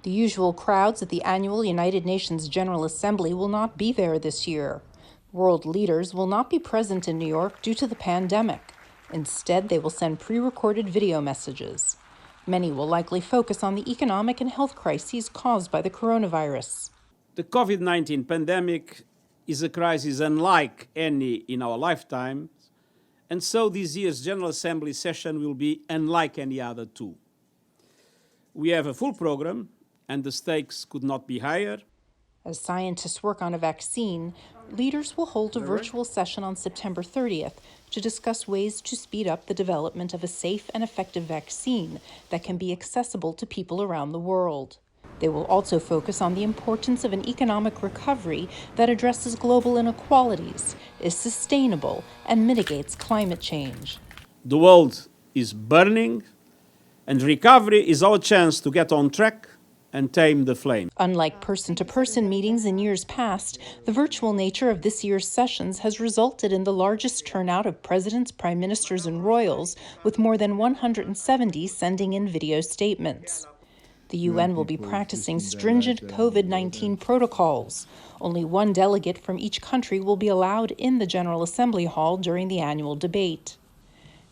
The usual crowds at the annual United Nations General Assembly will not be there this year. World leaders will not be present in New York due to the pandemic. Instead, they will send pre-recorded video messages. Many will likely focus on the economic and health crises caused by the coronavirus. The COVID-19 pandemic is a crisis unlike any in our lifetime, and so this year's General Assembly session will be unlike any other too. We have a full program, and the stakes could not be higher. As scientists work on a vaccine, leaders will hold a virtual session on September 30th to discuss ways to speed up the development of a safe and effective vaccine that can be accessible to people around the world. They will also focus on the importance of an economic recovery that addresses global inequalities, is sustainable, and mitigates climate change. The world is burning, and recovery is our chance to get on track and tame the flame. Unlike person-to-person meetings in years past, the virtual nature of this year's sessions has resulted in the largest turnout of presidents, prime ministers, and royals, with more than 170 sending in video statements. The UN will be practicing stringent COVID-19 protocols. Only one delegate from each country will be allowed in the General Assembly Hall during the annual debate.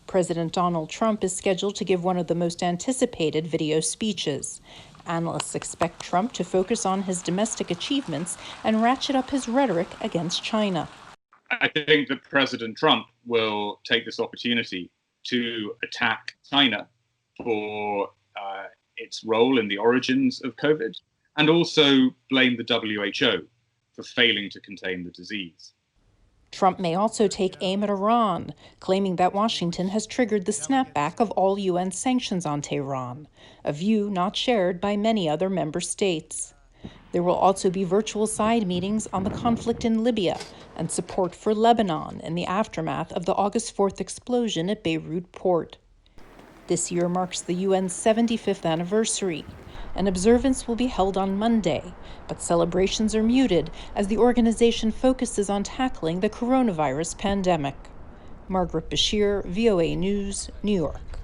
President Donald Trump is scheduled to give one of the most anticipated video speeches. Analysts expect Trump to focus on his domestic achievements and ratchet up his rhetoric against China. I think that President Trump will take this opportunity to attack China for its role in the origins of COVID, and also blame the WHO for failing to contain the disease. Trump may also take aim at Iran, claiming that Washington has triggered the snapback of all UN sanctions on Tehran, a view not shared by many other member states. There will also be virtual side meetings on the conflict in Libya and support for Lebanon in the aftermath of the August 4th explosion at Beirut port. This year marks the UN's 75th anniversary. An observance will be held on Monday, but celebrations are muted as the organization focuses on tackling the coronavirus pandemic. Margaret Bashir, VOA News, New York.